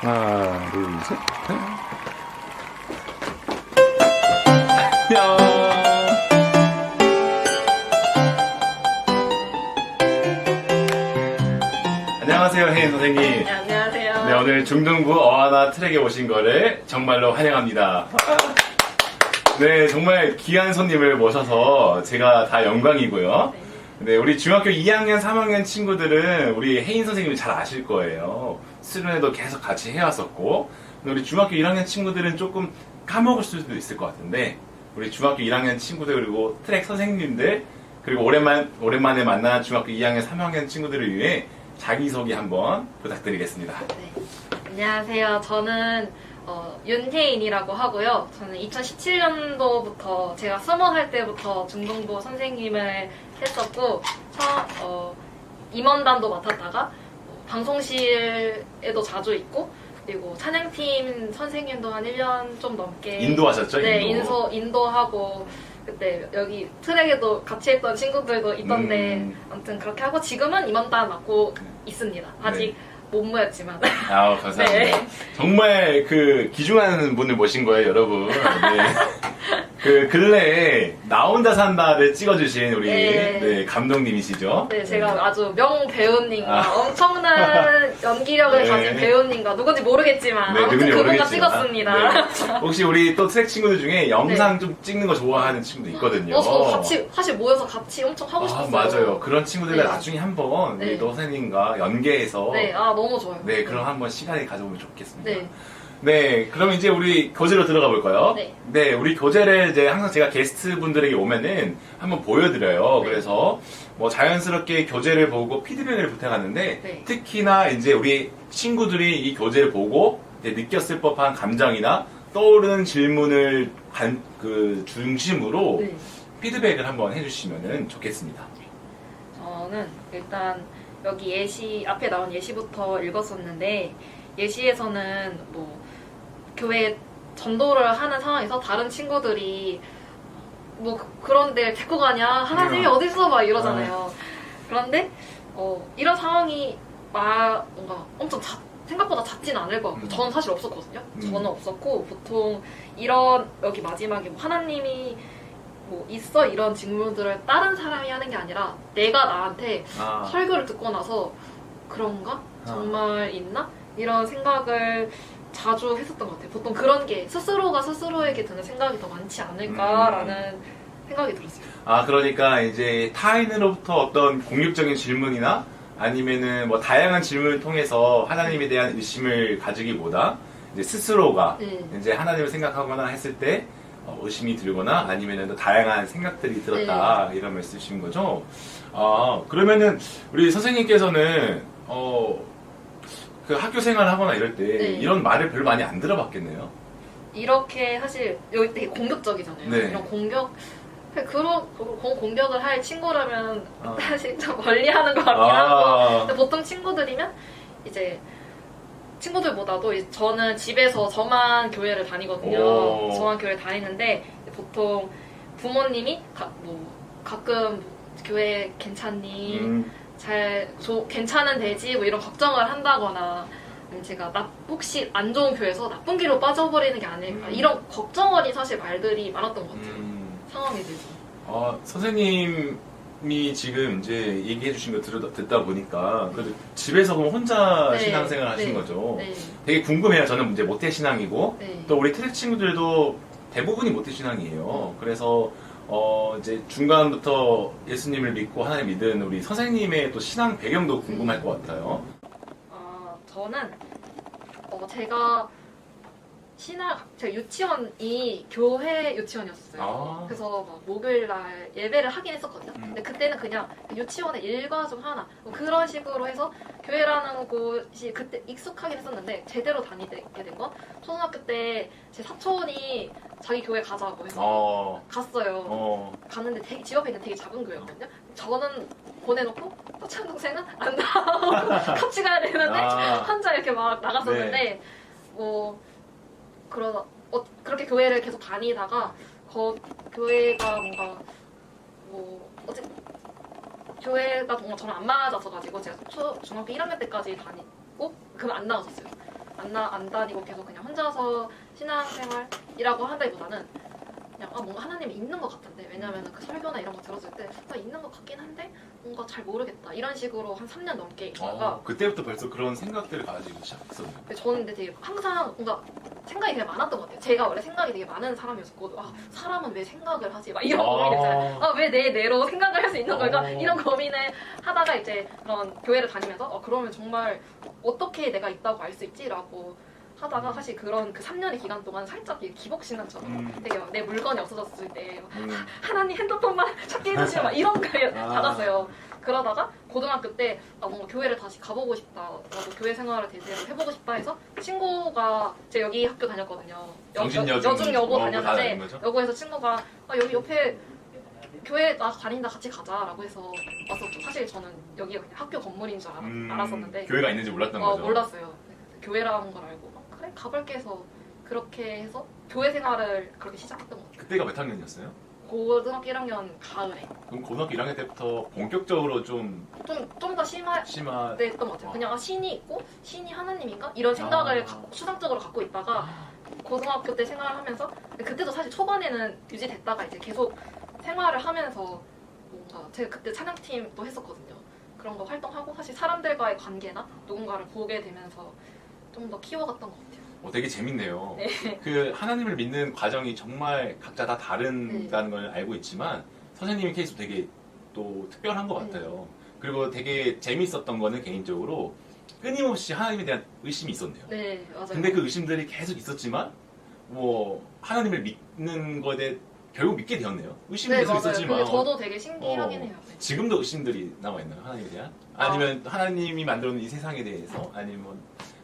하나, 둘, 셋. 안녕. 안녕하세요, 혜인 선생님. 네, 안녕하세요. 네, 오늘 중등부 어하나 트랙에 오신 거를 정말로 환영합니다. 네, 정말 귀한 손님을 모셔서 제가 다 영광이고요. 네, 우리 중학교 2학년, 3학년 친구들은 우리 혜인 선생님을 잘 아실 거예요. 수련회도 계속 같이 해왔었고, 근데 우리 중학교 1학년 친구들은 조금 까먹을 수도 있을 것 같은데, 우리 중학교 1학년 친구들 그리고 트랙 선생님들, 그리고 오랜만에 만난 중학교 2학년, 3학년 친구들을 위해 자기소개 한번 부탁드리겠습니다. 네. 안녕하세요. 저는 윤혜인이라고 하고요. 저는 2017년도부터 제가 20살 때부터 중등부 선생님을 했었고 임원단도 맡았다가 방송실에도 자주 있고 그리고 찬양팀 선생님도 한 1년 좀 넘게 인도하셨죠? 네, 인도하고 그때 여기 트랙에도 같이 했던 친구들도 있던데 아무튼 그렇게 하고 지금은 임원단 맡고 있습니다. 아직 네. 못 모였지만 아우, 감사합니다. 네. 정말 그 귀중한 분을 모신 거예요, 여러분. 네. 그 근래에 나 혼자 산다를 찍어주신 우리 네, 감독님이시죠? 네, 제가 아주 명 배우님과 엄청난 연기력을 네. 가진 배우님과 누군지 모르겠지만 네, 아무튼 누군지 그분과 모르겠지만. 찍었습니다. 네. 혹시 우리 또 트랙 친구들 중에 영상 좀 찍는 거 좋아하는 친구도 있거든요. 저 같이 사실 모여서 같이 엄청 하고 싶었어요. 맞아요. 그런 친구들과 네. 나중에 한번 네. 우리 또 선생님과 연계해서 네, 너무 좋아요. 네, 그럼 한번 시간을 가져보면 좋겠습니다. 네. 네, 그럼 이제 우리 교재로 들어가 볼까요? 네. 우리 교재를 이제 항상 제가 게스트 분들에게 오면은 한번 보여드려요. 네. 그래서 뭐 자연스럽게 교재를 보고 피드백을 부탁하는데 네. 특히나 이제 우리 친구들이 이 교재를 보고 이제 느꼈을 법한 감정이나 떠오르는 질문을 그 중심으로 네. 피드백을 한번 해주시면 좋겠습니다. 저는 일단 여기 예시 앞에 나온 예시부터 읽었었는데 예시에서는 뭐 교회 전도를 하는 상황에서 다른 친구들이 뭐 그런데 데리고 가냐 하나님이 어딨어 막 이러잖아요. 그런데 이런 상황이 뭔가 엄청 생각보다 작진 않을 것 같고 저는 사실 없었거든요. 저는 없었고 보통 이런 여기 마지막에 뭐 하나님이 뭐 있어 이런 질문들을 다른 사람이 하는 게 아니라 내가 나한테 설교를 듣고 나서 그런가? 정말 있나? 이런 생각을 자주 했었던 것 같아요. 보통 그런 게 스스로가 스스로에게 드는 생각이 더 많지 않을까라는 생각이 들었어요. 그러니까 이제 타인으로부터 어떤 공격적인 질문이나 아니면은 뭐 다양한 질문을 통해서 하나님에 대한 의심을 가지기보다 이제 스스로가 이제 하나님을 생각하거나 했을 때 의심이 들거나 아니면은 더 다양한 생각들이 들었다 이런 말씀이신 거죠? 그러면은 우리 선생님께서는 그 학교 생활을 하거나 이럴 때 이런 말을 별로 많이 안 들어봤겠네요. 이렇게 사실 여기 되게 공격적이잖아요. 네. 이런 그런 공격을 할 친구라면 사실 좀 멀리하는 것 같긴 하고 근데 보통 친구들이면 이제 친구들보다도 저는 집에서 저만 교회를 다니거든요. 저만 교회를 다니는데 보통 부모님이 가끔 교회 괜찮니? 괜찮은 되지? 뭐 이런 걱정을 한다거나 제가 혹시 안 좋은 교회에서 나쁜 길로 빠져버리는 게 아닐까 이런 걱정어린 사실 말들이 많았던 것 같아요. 상황에 대해서. 선생님이 지금 이제 얘기해 주신 거 듣다 보니까 그래도 집에서 그럼 혼자 신앙생활 하신 거죠? 네. 되게 궁금해요. 저는 이제 모태신앙이고 또 우리 트랙 친구들도 대부분이 모태신앙이에요. 그래서 이제 중간부터 예수님을 믿고 하나님 믿은 우리 선생님의 또 신앙 배경도 궁금할 것 같아요. 저는 제가 유치원이 교회 유치원이었어요. 그래서 막 목요일날 예배를 하긴 했었거든요. 근데 그때는 그냥 유치원의 일과 중 하나 그런 식으로 해서 교회라는 곳이 그때 익숙하긴 했었는데 제대로 다니게 된 건 초등학교 때 제 사촌이 자기 교회 가자고 해서 갔어요. 갔는데 집 앞에 있는 되게 작은 교회였거든요. 저는 보내놓고 사촌 동생은 안 나오고 같이 가야 되는데 혼자 이렇게 막 나갔었는데 그렇게 교회를 계속 다니다가 교회가 뭔가 교회가 정말 저랑 안 맞아서 가지고 제가 중학교 1학년 때까지 다니고 그러면 안 나갔었어요. 안 다니고 계속 그냥 혼자서 신앙생활이라고 한다기보다는 그냥 뭔가 하나님이 있는 것 같은데, 왜냐면 그 설교나 이런 거 들었을 때 있는 것 같긴 한데 뭔가 잘 모르겠다 이런 식으로 한 3년 넘게 있다가 그때부터 벌써 그런 생각들을 가지고 시작했었네요. 저는 근데 되게 항상 뭔가 생각이 되게 많았던 것 같아요. 제가 원래 생각이 되게 많은 사람이었고, 사람은 왜 생각을 하지? 막 이런 고민 있잖아요. 왜 뇌로 생각을 할 수 있는 걸까? 이런 고민을 하다가 이제 그런 교회를 다니면서 그러면 정말 어떻게 내가 있다고 알 수 있지라고 하다가 사실 그런 그 3년의 기간 동안 살짝 기복신앙처럼 되게 내 물건이 없어졌을 때 하나님 핸드폰만 찾게 해주시면 막 이런 거에 받았어요. 그러다가 고등학교 때 뭔가 교회를 다시 가보고 싶다, 나도 교회 생활을 제대로 해보고 싶다 해서 친구가 제가 여기 학교 다녔거든요. 여중여고 다녔는데 여고에서 친구가 여기 옆에 교회 나 다닌다 같이 가자라고 해서 왔었죠. 사실 저는 여기가 그냥 학교 건물인 줄 알았었는데 교회가 있는지 몰랐던 거죠? 몰랐어요. 교회라는 걸 알고 그래 가볼게 해서 그렇게 해서 교회 생활을 그렇게 시작했던 것 같아요. 그때가 몇 학년이었어요? 고등학교 1학년 가을에. 그럼 고등학교 1학년 때부터 본격적으로 좀 더 심했던 것 같아요. 그냥 신이 있고 신이 하나님인가? 이런 생각을 추상적으로 갖고 있다가 고등학교 때 생활을 하면서, 그때도 사실 초반에는 유지됐다가 이제 계속 생활을 하면서 뭔가 제가 그때 찬양팀도 했었거든요. 그런 거 활동하고 사실 사람들과의 관계나 누군가를 보게 되면서 좀 더 키워갔던 것 같아요. 되게 재밌네요. 네. 그 하나님을 믿는 과정이 정말 각자 다 다른다는 걸 알고 있지만 선생님의 케이스 되게 또 특별한 것 같아요. 그리고 되게 재밌었던 거는 개인적으로 끊임없이 하나님에 대한 의심이 있었네요. 네, 맞아요. 근데 그 의심들이 계속 있었지만 뭐 하나님을 믿는 거에 대해 결국 믿게 되었네요. 의심이 계속 있었지만 그게 저도 되게 신기하긴 해요. 지금도 의심들이 남아있나요? 하나님에 대한? 아니면 하나님이 만들어놓은 이 세상에 대해서? 아니면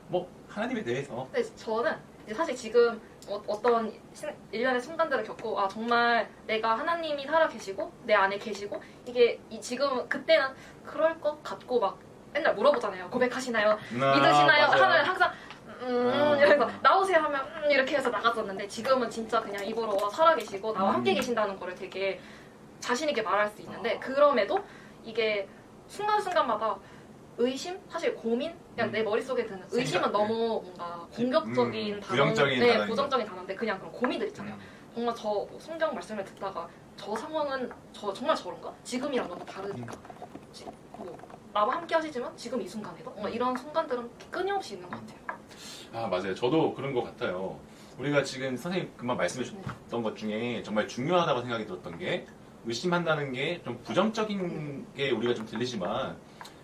뭐 하나님에 대해서? 근데 저는 이제 사실 지금 어떤 일련의 순간들을 겪고 정말 내가 하나님이 살아계시고 내 안에 계시고 이게 지금 그때는 그럴 것 같고 막 맨날 물어보잖아요. 고백하시나요? 믿으시나요? 하면 항상 이러면서 나오세요 하면 이렇게 해서 나갔었는데, 지금은 진짜 그냥 입으로 살아계시고 나와 함께 계신다는 거를 되게 자신있게 말할 수 있는데, 그럼에도 이게 순간순간마다 의심? 사실 고민? 그냥 내 머릿속에 드는 의심은 너무 뭔가 공격적인 부정적인 단어인데 그냥 그런 고민들 있잖아요. 정말 저 성경 말씀을 듣다가 저 상황은 정말 저런가? 지금이랑 너무 다르니까 뭐 나와 함께 하시지만 지금 이 순간에도 뭔가 이런 순간들은 끊임없이 있는 것 같아요. 맞아요. 저도 그런 것 같아요. 우리가 지금 선생님 금방 말씀해 주셨던 것 중에 정말 중요하다고 생각이 들었던 게, 의심한다는 게 좀 부정적인 게 우리가 좀 들리지만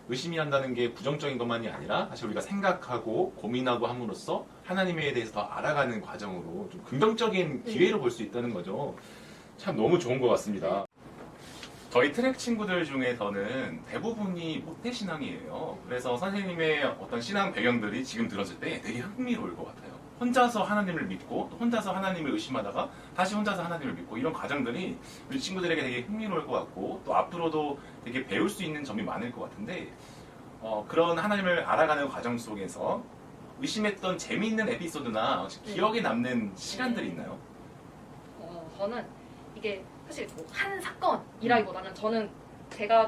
의심이 한다는 게 부정적인 것만이 아니라 사실 우리가 생각하고 고민하고 함으로써 하나님에 대해서 더 알아가는 과정으로 좀 긍정적인 기회로 볼 수 있다는 거죠. 참 너무 좋은 것 같습니다. 저희 트랙 친구들 중에서는 대부분이 모태신앙이에요. 그래서 선생님의 어떤 신앙 배경들이 지금 들었을 때 되게 흥미로울 것 같아요. 혼자서 하나님을 믿고 또 혼자서 하나님을 의심하다가 다시 혼자서 하나님을 믿고, 이런 과정들이 우리 친구들에게 되게 흥미로울 것 같고 또 앞으로도 되게 배울 수 있는 점이 많을 것 같은데, 그런 하나님을 알아가는 과정 속에서 의심했던 재미있는 에피소드나 혹시 기억에 남는 시간들이 있나요? 저는 이게 사실 한 사건이라기보다는 저는 제가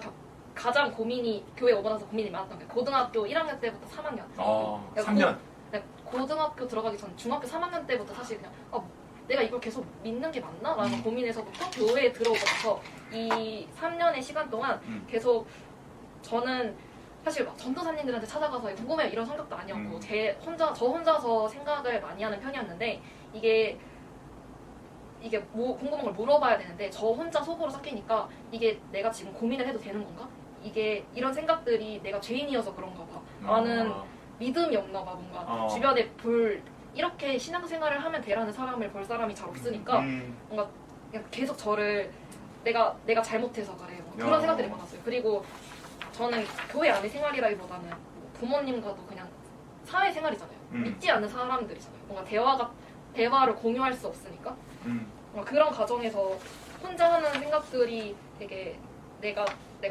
가장 교회 오고 나서 고민이 많았던 게 고등학교 1학년 때부터 3학년. 3년? 고등학교 들어가기 전 중학교 3학년 때부터 사실 그냥 내가 이걸 계속 믿는 게 맞나? 라는 고민에서부터 교회에 들어오면서 이 3년의 시간 동안 계속 저는 사실 막 전도사님들한테 찾아가서 궁금해 이런 성격도 아니었고 저 혼자서 생각을 많이 하는 편이었는데, 이게 궁금한 걸 물어봐야 되는데 저 혼자 속으로 삭히니까 이게 내가 지금 고민을 해도 되는 건가? 이게 이런 생각들이 내가 죄인이어서 그런가 봐 라는 믿음이 없나 봐. 뭔가 주변에 이렇게 신앙생활을 하면 되라는 사람을 볼 사람이 잘 없으니까 뭔가 그냥 계속 저를 내가 잘못해서 그래 그런 생각들이 많았어요. 그리고 저는 교회 안의 생활이라기보다는 부모님과도 그냥 사회생활이잖아요. 믿지 않는 사람들이잖아요. 뭔가 대화를 공유할 수 없으니까 그런 과정에서 혼자 하는 생각들이 되게 내가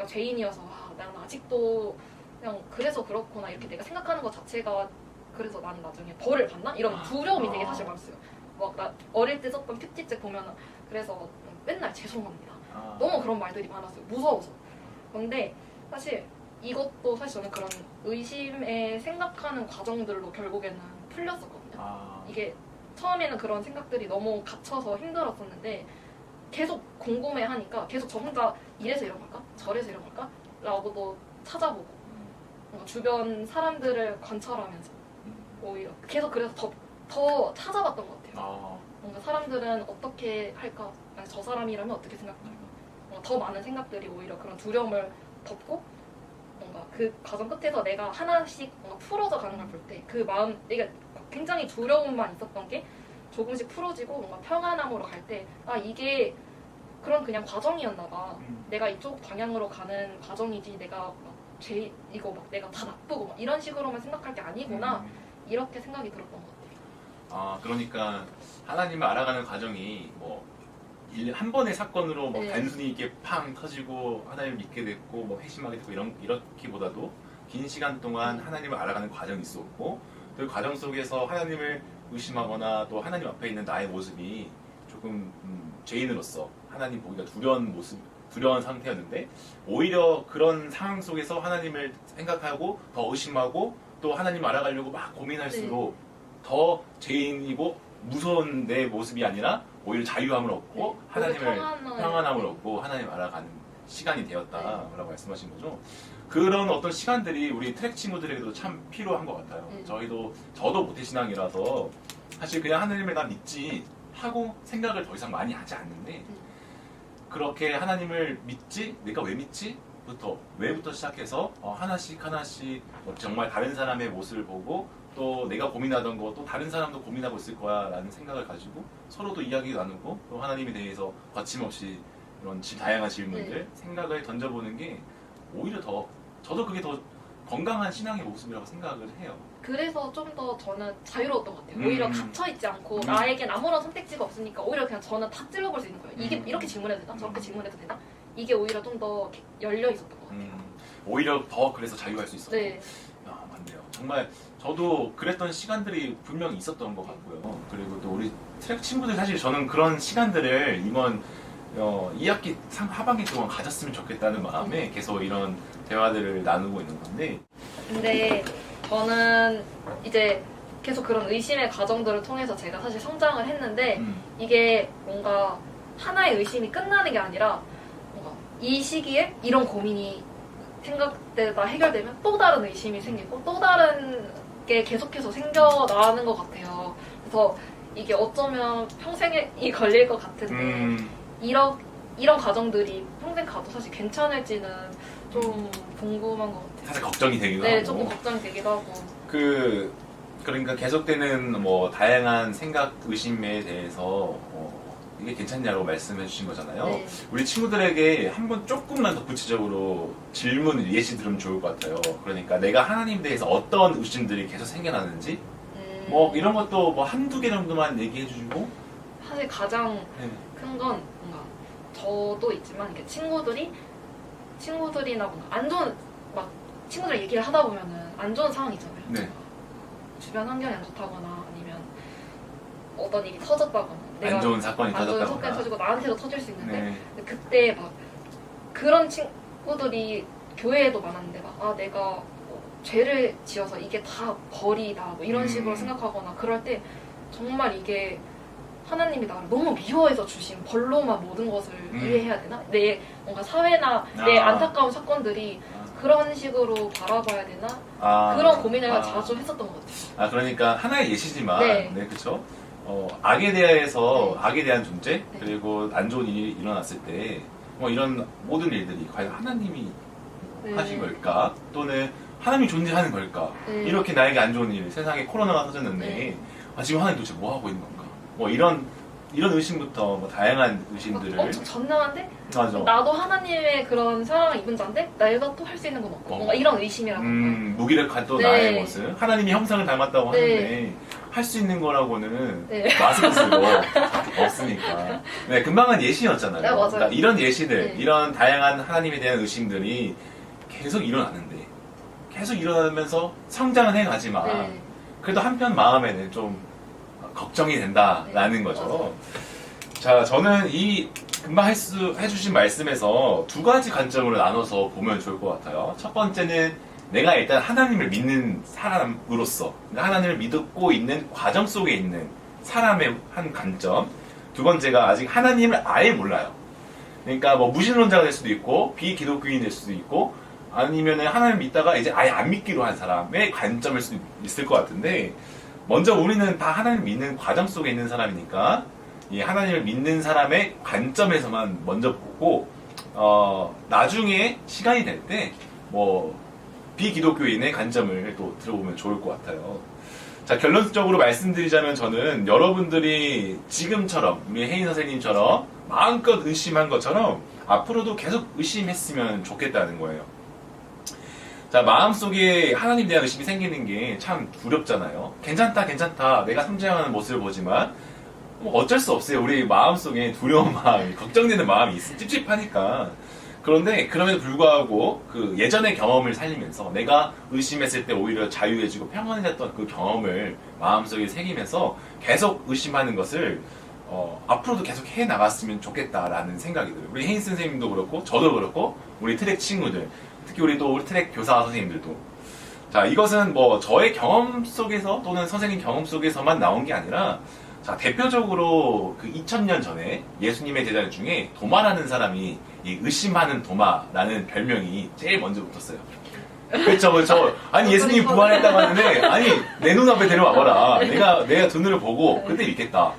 죄인이어서 난 아직도 그냥 그래서 그렇구나 이렇게 내가 생각하는 것 자체가, 그래서 나는 나중에 벌을 받나? 이런 두려움이 되게 사실 많았어요. 막 나 어릴 때 썼던 큐티책 보면 그래서 맨날 죄송합니다. 너무 그런 말들이 많았어요. 무서워서. 근데 사실 이것도 사실 저는 그런 의심에 생각하는 과정들로 결국에는 풀렸었거든요. 아. 이게 처음에는 그런 생각들이 너무 갇혀서 힘들었었는데 계속 궁금해하니까 계속 저 혼자 이래서 이런 걸까? 저래서 이런 걸까? 라고도 찾아보고 뭔가 주변 사람들을 관찰하면서 오히려 계속 그래서 더 찾아봤던 것 같아요. 아. 뭔가 사람들은 어떻게 할까? 아니, 저 사람이라면 어떻게 생각할까? 뭔가 더 많은 생각들이 오히려 그런 두려움을 덮고 뭔가 그 과정 끝에서 내가 하나씩 뭔가 풀어져 가는 걸 볼 때 그 마음, 이게 굉장히 두려움만 있었던 게 조금씩 풀어지고 뭔가 평안함으로 갈 때 아 이게 그런 그냥 과정이었나 봐. 내가 이쪽 방향으로 가는 과정이지 내가 막 이거 막 내가 다 나쁘고 막 이런 식으로만 생각할 게 아니구나. 이렇게 생각이 들었던 것 같아요. 아, 그러니까 하나님을 알아가는 과정이 뭐 한 번의 사건으로 뭐 네. 단순히 이게 팡 터지고 하나님을 믿게 됐고 뭐 회심하게 됐고 이렇기보다도 긴 시간 동안 하나님을 알아가는 과정이 있었고 그 과정 속에서 하나님을 의심하거나 또 하나님 앞에 있는 나의 모습이 조금 죄인으로서 하나님 보기가 두려운 상태였는데 오히려 그런 상황 속에서 하나님을 생각하고 더 의심하고 또 하나님 알아가려고 막 고민할수록 더 죄인이고 무서운 내 모습이 아니라 오히려 자유함을 얻고 하나님을 평안함을 얻고 하나님 알아가는 시간이 되었다라고 말씀하신 거죠. 그런 어떤 시간들이 우리 트랙 친구들에게도 참 필요한 것 같아요. 저도 모태신앙이라서 사실 그냥 하나님을 나 믿지 하고 생각을 더 이상 많이 하지 않는데 그렇게 하나님을 믿지? 내가 왜 믿지? 왜부터 시작해서 하나씩 정말 다른 사람의 모습을 보고 또 내가 고민하던 거 또 다른 사람도 고민하고 있을 거야 라는 생각을 가지고 서로도 이야기 나누고 또 하나님에 대해서 거침없이 이런 다양한 질문들 생각을 던져보는 게 오히려 저도 그게 더 건강한 신앙의 모습이라고 생각을 해요. 그래서 좀 더 저는 자유로웠던 것 같아요. 오히려 갇혀있지 않고 나에겐 아무런 선택지가 없으니까 오히려 그냥 저는 다 찔러볼 수 있는 거예요. 이게 이렇게 질문해도 되나? 저렇게 질문해도 되나? 이게 오히려 좀 더 열려 있었던 것 같아요. 오히려 더 그래서 자유할 수 있었어요. 네. 아, 맞네요. 정말 저도 그랬던 시간들이 분명히 있었던 것 같고요. 그리고 또 우리 트랙 친구들 사실 저는 그런 시간들을 이번 2학기 하반기 동안 가졌으면 좋겠다는 마음에 계속 이런 대화들을 나누고 있는 건데 근데 저는 이제 계속 그런 의심의 과정들을 통해서 제가 사실 성장을 했는데 이게 뭔가 하나의 의심이 끝나는 게 아니라 뭔가 이 시기에 이런 고민이 생각되다 해결되면 또 다른 의심이 생기고 또 다른 게 계속해서 생겨나는 것 같아요. 그래서 이게 어쩌면 평생이 걸릴 것 같은데 이런 과정들이 평생 가도 사실 괜찮을지는 좀 궁금한 것 같아요. 사실 걱정이 되기도 네, 하고 조금 걱정이 되기도 하고. 그러니까 계속되는 뭐 다양한 생각, 의심에 대해서 이게 괜찮냐고 말씀해 주신 거잖아요. 네. 우리 친구들에게 한번 조금만 더 구체적으로 질문 예시 들으면 좋을 것 같아요. 그러니까 내가 하나님에 대해서 어떤 의심들이 계속 생겨나는지 뭐 이런 것도 뭐 한두 개 정도만 얘기해 주시고 사실 가장 큰 건 뭔가 저도 있지만 이렇게 친구들이나 뭔가 안 좋은 막 친구들 얘기를 하다 보면은 안 좋은 상황이 있잖아요. 네. 주변 환경이 안 좋다거나 아니면 어떤 일이 터졌다거나 안 좋은 사건이 터졌다거나 터지고 나한테도 터질 수 있는데 네. 그때 막 그런 친구들이 교회에도 많았는데 막 내가 죄를 지어서 이게 다 벌이다 뭐 이런 식으로 생각하거나 그럴 때 정말 이게 하나님이 나를 너무 미워해서 주신 벌로만 모든 것을 이해해야 되나? 내 뭔가 사회나 내 안타까운 사건들이 그런 식으로 바라봐야 되나? 그런 고민을 자주 했었던 것 같아요. 그러니까 하나의 예시지만, 네, 그쵸? 악에 대해서, 악에 대한 존재, 그리고 안 좋은 일이 일어났을 때, 뭐 이런 모든 일들이 과연 하나님이 하신 걸까? 또는 하나님이 존재하는 걸까? 이렇게 나에게 안 좋은 일, 세상에 코로나가 터졌는데, 지금 하나님 도대체 뭐 하고 있는 건가? 뭐 이런 의심부터 뭐 다양한 의심들을 엄청 전능한데? 맞아. 나도 하나님의 그런 사랑을 입은 자인데 내가 또 할 수 있는 건 없고 뭔가 이런 의심이라고 무기력한 또 나의 모습 하나님이 형상을 닮았다고 하는데 할 수 있는 거라고는 마스크 쓰고 없으니까 금방은 예시였잖아요. 네, 맞아요. 그러니까 이런 예시들 이런 다양한 하나님에 대한 의심들이 계속 일어나는데 계속 일어나면서 성장은 해가지만 그래도 한편 마음에는 좀 걱정이 된다라는 거죠. 맞아요. 자, 저는 이 금방 해주신 말씀에서 두 가지 관점으로 나눠서 보면 좋을 것 같아요. 첫 번째는 내가 일단 하나님을 믿는 사람으로서 하나님을 믿고 있는 과정 속에 있는 사람의 한 관점. 두 번째가 아직 하나님을 아예 몰라요. 그러니까 뭐 무신론자가 될 수도 있고 비기독교인이 될 수도 있고 아니면 하나님 믿다가 이제 아예 안 믿기로 한 사람의 관점일 수도 있을 것 같은데, 먼저 우리는 다 하나님 믿는 과정 속에 있는 사람이니까 이 하나님을 믿는 사람의 관점에서만 먼저 보고 나중에 시간이 될 때 뭐 비기독교인의 관점을 또 들어보면 좋을 것 같아요. 자, 결론적으로 말씀드리자면 저는 여러분들이 지금처럼 우리 혜인 선생님처럼 마음껏 의심한 것처럼 앞으로도 계속 의심했으면 좋겠다는 거예요. 자, 마음속에 하나님에 대한 의심이 생기는 게 참 두렵잖아요. 괜찮다, 괜찮다. 내가 성장하는 모습을 보지만 뭐 어쩔 수 없어요. 우리 마음속에 두려운 마음이, 걱정되는 마음이 찝찝하니까. 그런데 그럼에도 불구하고 그 예전의 경험을 살리면서 내가 의심했을 때 오히려 자유해지고 평안해졌던 그 경험을 마음속에 새기면서 계속 의심하는 것을 앞으로도 계속 해 나갔으면 좋겠다라는 생각이 들어요. 우리 혜인 선생님도 그렇고 저도 그렇고 우리 트랙 친구들, 특히 우리 또 우리 트랙 교사 선생님들도. 자, 이것은 뭐 저의 경험 속에서 또는 선생님 경험 속에서만 나온 게 아니라, 자, 대표적으로 그 2000년 전에 예수님의 제자 중에 도마라는 사람이 이 의심하는 도마라는 별명이 제일 먼저 붙었어요. 그렇죠, 그렇죠. 아니, 예수님이 부활했다고 하는데, 아니, 내 눈앞에 데려와봐라. 내가 두 눈을 보고 그때 믿겠다.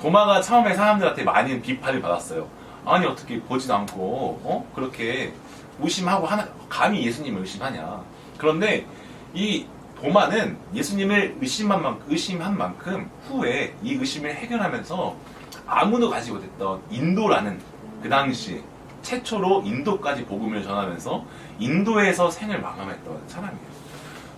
도마가 처음에 사람들한테 많이 비판을 받았어요. 아니, 어떻게 보지도 않고, 그렇게 의심하고 감히 예수님을 의심하냐. 그런데 이 도마는 예수님을 의심한 만큼 후에 이 의심을 해결하면서 아무도 가지고 못했던 인도라는 그 당시 최초로 인도까지 복음을 전하면서 인도에서 생을 마감했던 사람이에요.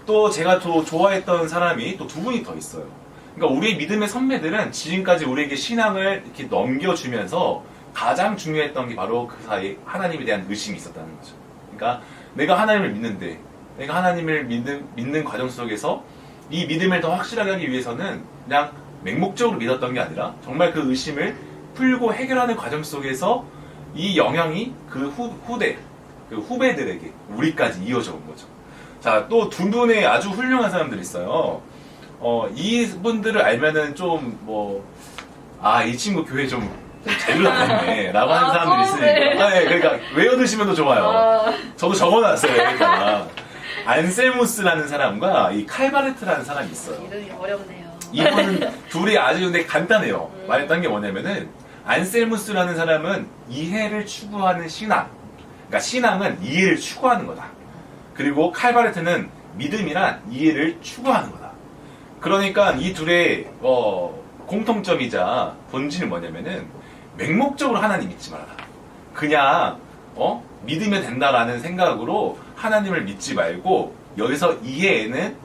또 제가 또 좋아했던 사람이 또 두 분이 더 있어요. 그러니까 우리의 믿음의 선배들은 지금까지 우리에게 신앙을 이렇게 넘겨주면서 가장 중요했던 게 바로 그 사이에 하나님에 대한 의심이 있었다는 거죠. 그러니까 내가 하나님을 믿는데, 내가 하나님을 믿는 과정 속에서 이 믿음을 더 확실하게 하기 위해서는 그냥 맹목적으로 믿었던 게 아니라 정말 그 의심을 풀고 해결하는 과정 속에서 이 영향이 그 후배들에게 우리까지 이어져 온 거죠. 자, 또 두 분의 아주 훌륭한 사람들이 있어요. 이분들을 알면은 좀 이 친구 교회 좀 제대로 다녔네 라고 하는 사람들이 있으니까. 네, 그러니까 외워두시면 더 좋아요. 저도 적어놨어요, 여기다가. 안셀무스라는 사람과 이 칼바르트라는 사람이 있어요. 이름이 어렵네요. 이분은 둘이 아주 근데 간단해요. 말했던 게 뭐냐면은, 안셀무스라는 사람은 이해를 추구하는 신앙. 그러니까 신앙은 이해를 추구하는 거다. 그리고 칼바르트는 믿음이란 이해를 추구하는 거다. 그러니까 이 둘의 공통점이자 본질은 뭐냐면은, 맹목적으로 하나님 믿지 말아라. 그냥 믿으면 된다라는 생각으로 하나님을 믿지 말고, 여기서 이해에는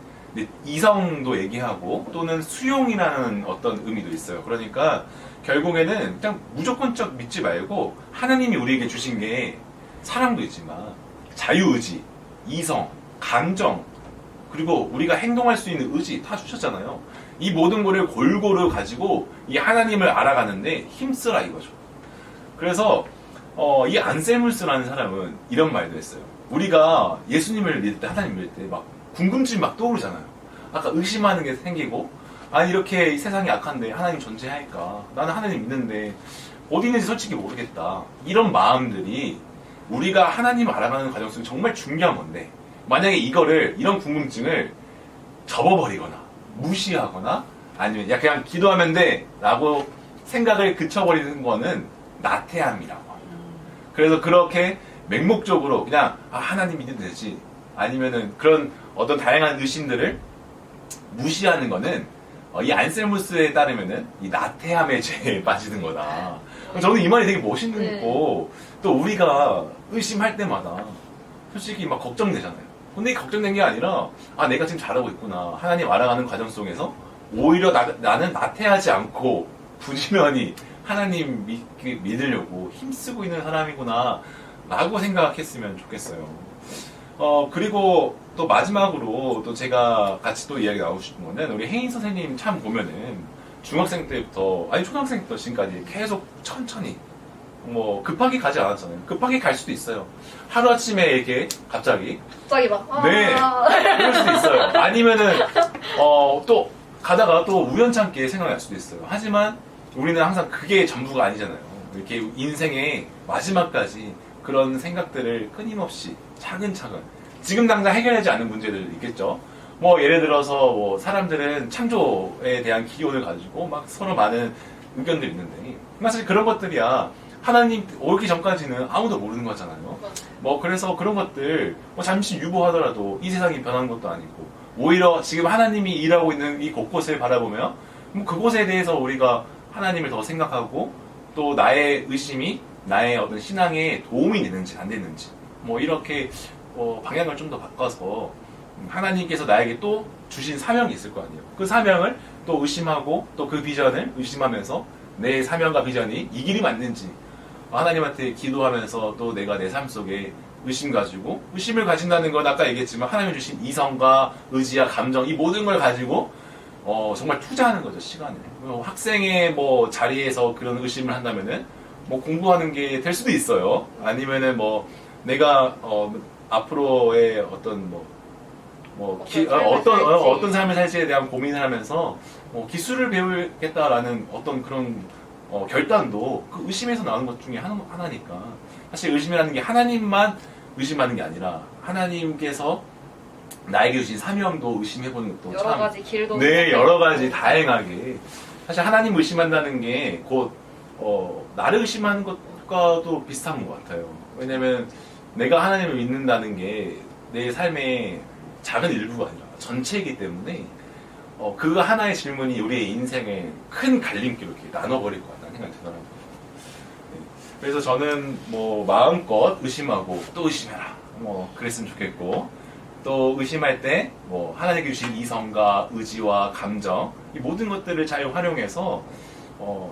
이성도 얘기하고 또는 수용이라는 어떤 의미도 있어요. 그러니까 결국에는 그냥 무조건적 믿지 말고, 하나님이 우리에게 주신 게 사랑도 있지만 자유의지, 이성, 감정, 그리고 우리가 행동할 수 있는 의지 다 주셨잖아요. 이 모든 거를 골고루 가지고 이 하나님을 알아가는데 힘쓰라 이거죠. 그래서 이 안셀무스라는 사람은 이런 말도 했어요. 우리가 예수님을 믿을 때, 하나님 믿을 때 막 궁금증이 막 떠오르잖아요. 아까 의심하는 게 생기고, 아니 이렇게 이 세상이 악한데 하나님 존재할까? 나는 하나님 믿는데 어디 있는지 솔직히 모르겠다. 이런 마음들이 우리가 하나님을 알아가는 과정 속에 정말 중요한 건데, 만약에 이런 궁금증을 접어버리거나 무시하거나 아니면 야 그냥 기도하면 돼 라고 생각을 그쳐버리는 거는 나태함이라고 합니다. 그래서 그렇게 맹목적으로 그냥 하나님 믿으면 되지, 아니면은 그런 어떤 다양한 의심들을 무시하는 거는 이 안셀무스에 따르면은 이 나태함의 죄에 빠지는 거다. 저는 이 말이 되게 멋있는 거고, 또 우리가 의심할 때마다 솔직히 막 걱정되잖아요. 근데 걱정된 게 아니라 내가 지금 잘하고 있구나. 하나님 알아가는 과정 속에서 오히려 나는 나태하지 않고 부지런히 하나님 믿으려고 힘쓰고 있는 사람이구나 라고 생각했으면 좋겠어요. 그리고 또 마지막으로 또 제가 같이 또 이야기 나누고 싶은 거는, 우리 혜인 선생님 참 보면은 중학생 때부터, 초등학생 때부터 지금까지 계속 천천히 뭐 급하게 가지 않았잖아요. 급하게 갈 수도 있어요. 하루아침에 이렇게 갑자기 갑자기 막 네. 그럴 수도 있어요. 아니면은 또 가다가 또 우연찮게 생각날 수도 있어요. 하지만 우리는 항상 그게 전부가 아니잖아요. 이렇게 인생의 마지막까지 그런 생각들을 끊임없이 차근차근 지금 당장 해결하지 않는 문제들 있겠죠. 뭐 예를 들어서 뭐 사람들은 창조에 대한 기원을 가지고 막 서로 많은 의견들이 있는데 사실 그런 것들이야 하나님 오기 전까지는 아무도 모르는 거잖아요. 뭐 그래서 그런 것들 뭐 잠시 유보하더라도 이 세상이 변하는 것도 아니고 오히려 지금 하나님이 일하고 있는 이 곳곳을 바라보며 뭐 그곳에 대해서 우리가 하나님을 더 생각하고 또 나의 의심이 나의 어떤 신앙에 도움이 되는지 안 되는지 뭐 이렇게 방향을 좀 더 바꿔서 하나님께서 나에게 또 주신 사명이 있을 거 아니에요. 그 사명을 또 의심하고 또 그 비전을 의심하면서 내 사명과 비전이 이 길이 맞는지 하나님한테 기도하면서 또 내가 내 삶 속에 의심 가지고 의심을 가진다는 건 아까 얘기했지만 하나님이 주신 이성과 의지와 감정 이 모든 걸 가지고 정말 투자하는 거죠. 시간을. 학생의 뭐 자리에서 그런 의심을 한다면은 뭐 공부하는 게 될 수도 있어요. 아니면은 뭐 내가 앞으로의 어떤 어떤 삶을 살지에 대한 고민을 하면서 기술을 배우겠다라는 어떤 그런 결단도 그 의심에서 나오는 것 중에 하나니까 사실 의심이라는 게 하나님만 의심하는 게 아니라 하나님께서 나에게 주신 사명도 의심해보는 것도 여러 가지 길도 네 여러 가지 다양하게 사실 하나님 의심한다는 게 곧 나를 의심하는 것과도 비슷한 것 같아요. 왜냐면 내가 하나님을 믿는다는 게 내 삶의 작은 일부가 아니라 전체이기 때문에 그 하나의 질문이 우리의 인생의 큰 갈림길로 이렇게 나눠버릴 것 같다는 생각이 들더라고요. 네. 그래서 저는 뭐 마음껏 의심하고 또 의심해라 뭐 그랬으면 좋겠고 또 의심할 때 뭐 하나님께 주신 이성과 의지와 감정 이 모든 것들을 잘 활용해서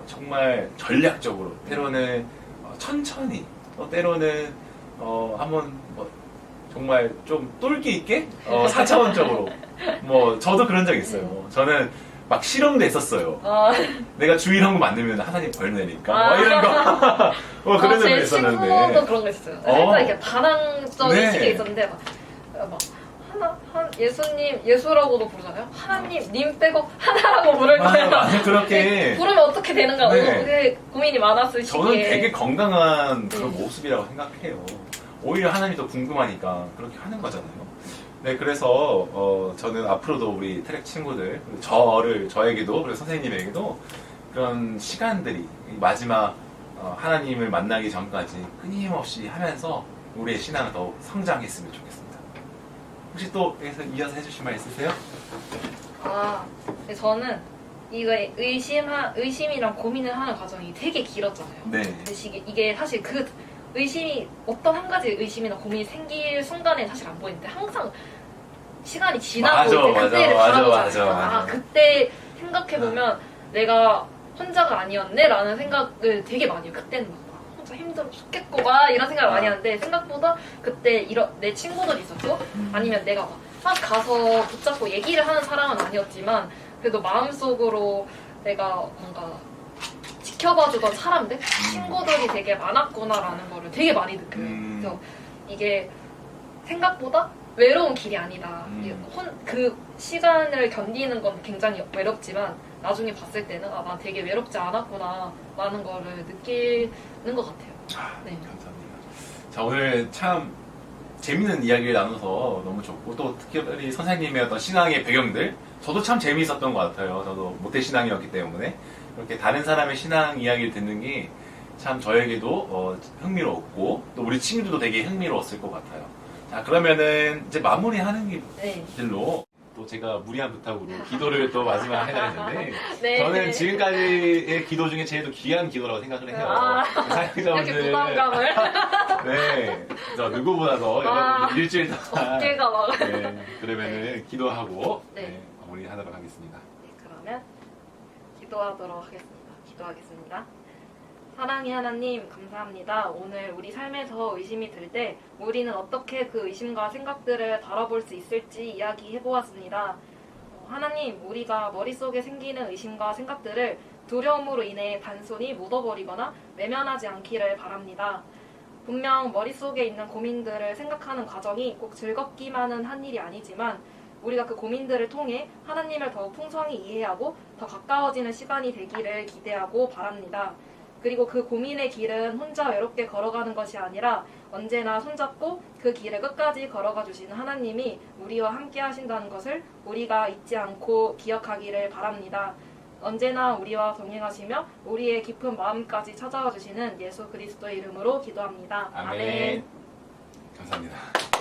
정말 전략적으로 때로는 천천히 또 때로는 한번 뭐 정말 좀 똘기 있게 4차원적으로 뭐 저도 그런 적 있어요. 저는 막 실험도 했었어요. 내가 주일 한번 만들면 하나님 벌 내니까 뭐 이런 거 뭐 그런 적도 제 있었는데 친구도 그런 거 있어요. 살짝 이렇게 반항적인 네. 시기에 있었는데 막 예수라고도 부르잖아요. 하나님, 님 빼고 하나라고 부를 거예요. 맞아 그렇게 부르면 어떻게 되는가 네. 되게 고민이 많았을 시기에 저는 되게 건강한 그런 모습이라고 생각해요. 오히려 하나님이 더 궁금하니까 그렇게 하는 거잖아요. 네, 그래서 저는 앞으로도 우리 트랙 친구들, 저에게도 그리고 선생님에게도 그런 시간들이 마지막 하나님을 만나기 전까지 끊임없이 하면서 우리의 신앙을 더 성장했으면 좋겠습니다. 혹시 또 여기서 이어서 해주실 말 있으세요? 근데 저는 이거 의심이랑 고민을 하는 과정이 되게 길었잖아요. 네. 근데 이게 사실 그 의심이 어떤 한 가지 의심이나 고민이 생길 순간에 사실 안 보이는데 항상 시간이 지나고 이제 그때를 바라보잖아요. 그때 생각해 보면 내가 혼자가 아니었네라는 생각을 되게 많이 해요. 그때는 막 혼자 힘들어 죽겠고 막 이런 생각을 많이 하는데 생각보다 그때 내 친구들이 있었고 아니면 내가 막 가서 붙잡고 얘기를 하는 사람은 아니었지만 그래도 마음속으로 내가 뭔가 지켜봐주던 사람들, 친구들이 되게 많았구나라는 거를 되게 많이 느껴요. 그래서 이게 생각보다 외로운 길이 아니다. 그 시간을 견디는 건 굉장히 외롭지만 나중에 봤을 때는 난 되게 외롭지 않았구나 라는 거를 느끼는 것 같아요. 네. 감사합니다. 자, 오늘 참 재밌는 이야기를 나눠서 너무 좋고 또 특히 선생님의 어떤 신앙의 배경들 저도 참 재미있었던 것 같아요. 저도 모태신앙이었기 때문에 이렇게 다른 사람의 신앙 이야기를 듣는 게 참 저에게도 흥미로웠고 또 우리 친구들도 되게 흥미로웠을 것 같아요. 자, 그러면은 이제 마무리하는 길로 또 제가 무리한 부탁으로 기도를 또 마지막에 해야 되는데 네. 저는 지금까지의 기도 중에 제일 귀한 기도라고 생각을 해요. 이렇게 사역자분들 부담감을 네, 저 누구보다도 여러분 일주일 동안 어깨가 막 네, 그러면은 기도하고 네. 마무리하도록 하겠습니다. 네, 그러면 기도하도록 기도하겠습니다. 사랑의 하나님 감사합니다. 오늘 우리 삶에서 의심이 들 때 우리는 어떻게 그 의심과 생각들을 바라볼 수 있을지 이야기해 보았습니다. 하나님, 우리가 머릿속에 생기는 의심과 생각들을 두려움으로 인해 단순히 묻어버리거나 외면하지 않기를 바랍니다. 분명 머릿속에 있는 고민들을 생각하는 과정이 꼭 즐겁기만은 한 일이 아니지만 우리가 그 고민들을 통해 하나님을 더욱 풍성히 이해하고 더 가까워지는 시간이 되기를 기대하고 바랍니다. 그리고 그 고민의 길은 혼자 외롭게 걸어가는 것이 아니라 언제나 손잡고 그 길을 끝까지 걸어가 주시는 하나님이 우리와 함께 하신다는 것을 우리가 잊지 않고 기억하기를 바랍니다. 언제나 우리와 동행하시며 우리의 깊은 마음까지 찾아와 주시는 예수 그리스도의 이름으로 기도합니다. 아멘. 감사합니다.